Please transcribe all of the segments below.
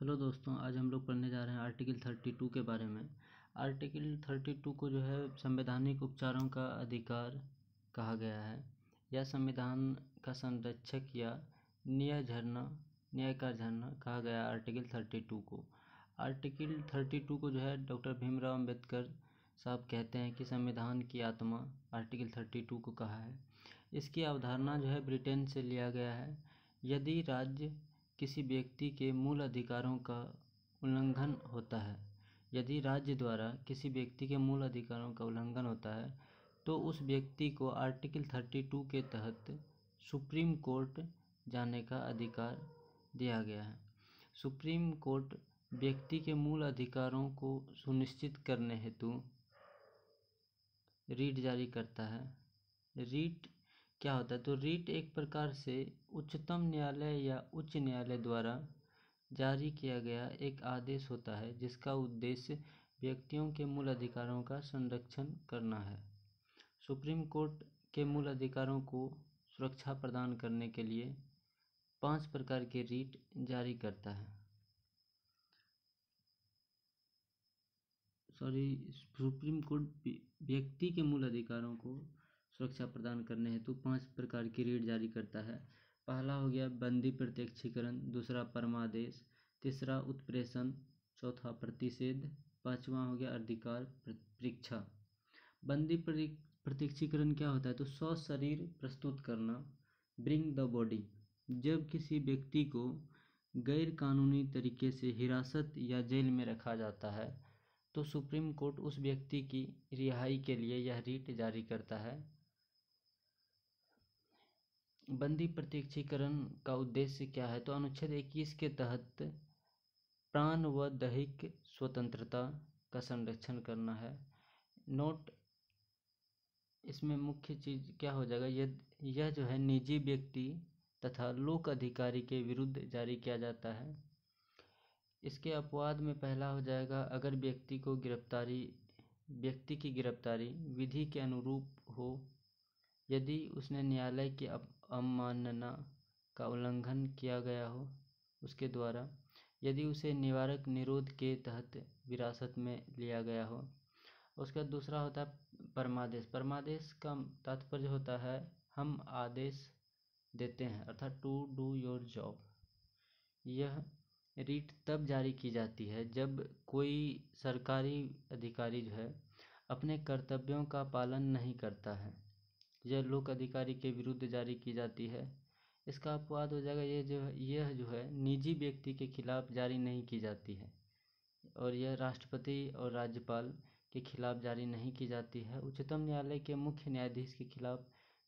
Hello दोस्तों, आज हम लोग पढ़ने जा रहे हैं आर्टिकल 32 के बारे में। आर्टिकल 32 को जो है संवैधानिक उपचारों का अधिकार कहा गया है। यह संविधान का संरक्षक या न्याय का झरना कहा गया है आर्टिकल 32 को। आर्टिकल 32 को जो है डॉक्टर भीमराव अंबेडकर साहब कहते हैं कि संविधान की आत्मा आर्टिकल 32 को कहा है। इसकी अवधारणा जो है ब्रिटेन से लिया गया है। यदि राज्य किसी व्यक्ति के मूल अधिकारों का उल्लंघन होता है, यदि राज्य द्वारा किसी व्यक्ति के मूल अधिकारों का उल्लंघन होता है तो उस व्यक्ति को आर्टिकल 32 के तहत सुप्रीम कोर्ट जाने का अधिकार दिया गया है। सुप्रीम कोर्ट व्यक्ति के मूल अधिकारों को सुनिश्चित करने हेतु रीट जारी करता है। रीट क्या होता है? तो रीट एक प्रकार से उच्चतम न्यायालय या उच्च न्यायालय द्वारा जारी किया गया एक आदेश होता है जिसका उद्देश्य व्यक्तियों के मूल अधिकारों का संरक्षण करना है। सुप्रीम कोर्ट के मूल अधिकारों को सुरक्षा प्रदान करने के लिए 5 प्रकार के रीट जारी करता है। सुप्रीम कोर्ट व्यक्ति के मूल अधिकारों को सुरक्षा प्रदान करने हेतु 5 प्रकार की रीट जारी करता है। पहला हो गया बंदी प्रत्यक्षीकरण, दूसरा परमादेश, तीसरा उत्प्रेषण, चौथा प्रतिषेध, पांचवा हो गया अधिकार परीक्षा। बंदी प्रत्यक्षीकरण क्या होता है? तो सशरीर प्रस्तुत करना, ब्रिंग द बॉडी। जब किसी व्यक्ति को गैर कानूनी तरीके से हिरासत या जेल में रखा जाता है तो सुप्रीम कोर्ट उस व्यक्ति की रिहाई के लिए यह रीट जारी करता है। बंदी प्रत्यक्षीकरण का उद्देश्य क्या है? तो अनुच्छेद 21 के तहत प्राण व दैहिक स्वतंत्रता का संरक्षण करना है। नोट, इसमें मुख्य चीज क्या हो जाएगा? यह जो है निजी व्यक्ति तथा लोक अधिकारी के विरुद्ध जारी किया जाता है। इसके अपवाद में पहला हो जाएगा अगर व्यक्ति की गिरफ्तारी विधि के अनुरूप हो, यदि उसने न्यायालय की अवमानना का उल्लंघन किया गया हो उसके द्वारा, यदि उसे निवारक निरोध के तहत विरासत में लिया गया हो। उसका दूसरा होता है परमादेश। परमादेश का तात्पर्य होता है हम आदेश देते हैं, अर्थात टू डू योर जॉब। यह रीट तब जारी की जाती है जब कोई सरकारी अधिकारी जो है अपने कर्तव्यों का पालन नहीं करता है। यह लोक अधिकारी के विरुद्ध जारी की जाती है। इसका अपवाद हो जाएगा यह जो है निजी व्यक्ति के खिलाफ जारी नहीं की जाती है और यह राष्ट्रपति और राज्यपाल के खिलाफ जारी नहीं की जाती है। उच्चतम न्यायालय के मुख्य न्यायाधीश के खिलाफ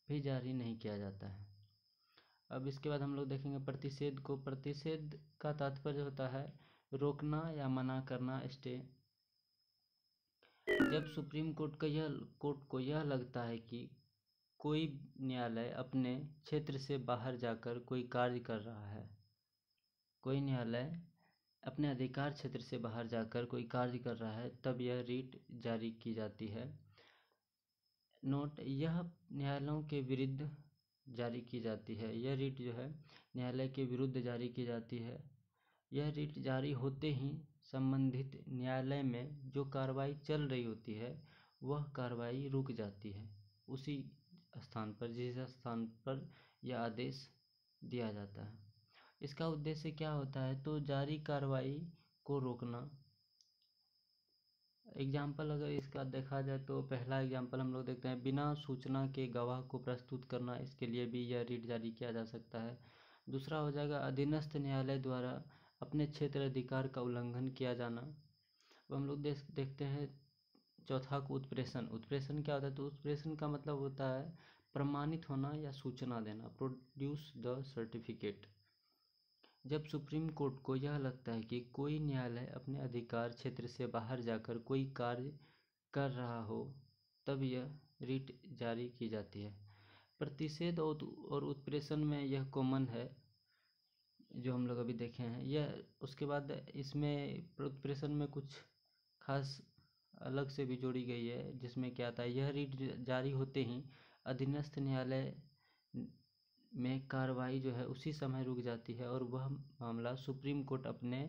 भी जारी नहीं किया जाता है। अब इसके बाद हम लोग देखेंगे प्रतिषेध को। प्रतिषेध का तात्पर्य होता है रोकना या मना करना, स्टे। जब सुप्रीम कोर्ट को यह लगता है कि कोई न्यायालय अपने क्षेत्र से बाहर जाकर कोई कार्य कर रहा है, कोई न्यायालय अपने अधिकार क्षेत्र से बाहर जाकर कोई कार्य कर रहा है, तब यह रीट जारी की जाती है। नोट, यह न्यायालयों के विरुद्ध जारी की जाती है। यह रीट जो है न्यायालय के विरुद्ध जारी की जाती है। यह रीट जारी होते ही संबंधित न्यायालय में जो कार्रवाई चल रही होती है वह कार्रवाई रुक जाती है उसी स्थान पर जिस स्थान पर यह आदेश दिया जाता है। इसका उद्देश्य क्या होता है? तो जारी कार्रवाई को रोकना। एग्जाम्पल अगर इसका देखा जाए तो पहला एग्जाम्पल हम लोग देखते हैं बिना सूचना के गवाह को प्रस्तुत करना, इसके लिए भी यह रीट जारी किया जा सकता है। दूसरा हो जाएगा अधीनस्थ न्यायालय द्वारा अपने क्षेत्र अधिकार का उल्लंघन किया जाना। अब हम लोग देखते हैं चौथा को उत्प्रेषण। उत्प्रेषण क्या होता है? तो उत्प्रेषण का मतलब होता है प्रमाणित होना या सूचना देना, प्रोड्यूस द सर्टिफिकेट। जब सुप्रीम कोर्ट को यह लगता है कि कोई न्यायालय अपने अधिकार क्षेत्र से बाहर जाकर कोई कार्य कर रहा हो, तब यह रीट जारी की जाती है। प्रतिषेध और उत्प्रेषण में यह कॉमन है जो हम लोग अभी देखे हैं। यह उसके बाद इसमें उत्प्रेषण में कुछ खास अलग से भी जोड़ी गई है जिसमें क्या आता है, यह रीट जारी होते ही अधीनस्थ न्यायालय में कार्रवाई जो है उसी समय रुक जाती है और वह मामला सुप्रीम कोर्ट अपने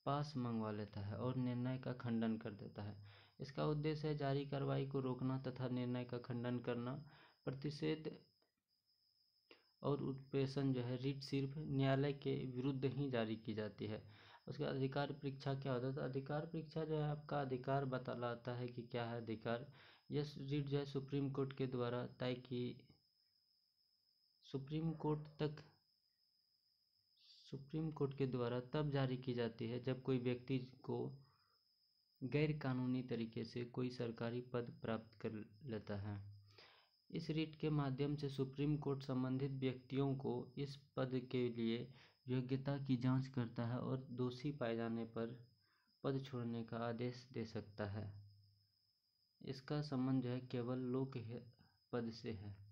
पास मंगवा लेता है और निर्णय का खंडन कर देता है। इसका उद्देश्य है जारी कार्रवाई को रोकना तथा निर्णय का खंडन करना। प्रतिषेध और उत्प्रेषण जो है, रिट सिर्फ न्यायालय के विरुद्ध ही जारी की जाती है। उसके बाद अधिकार परीक्षा क्या होता है? तो अधिकार परीक्षा जो है आपका अधिकार बतलाता है कि क्या है अधिकार। यह रिट जो है सुप्रीम कोर्ट के द्वारा तय की सुप्रीम कोर्ट के द्वारा तब जारी की जाती है जब कोई व्यक्ति को गैर कानूनी तरीके से कोई सरकारी पद प्राप्त कर लेता है। इस रिट के माध्यम से सुप्रीम कोर्ट संबंधित व्यक्तियों को इस पद के लिए योग्यता की जांच करता है और दोषी पाए जाने पर पद छोड़ने का आदेश दे सकता है। इसका संबंध जो है केवल लोक पद से है।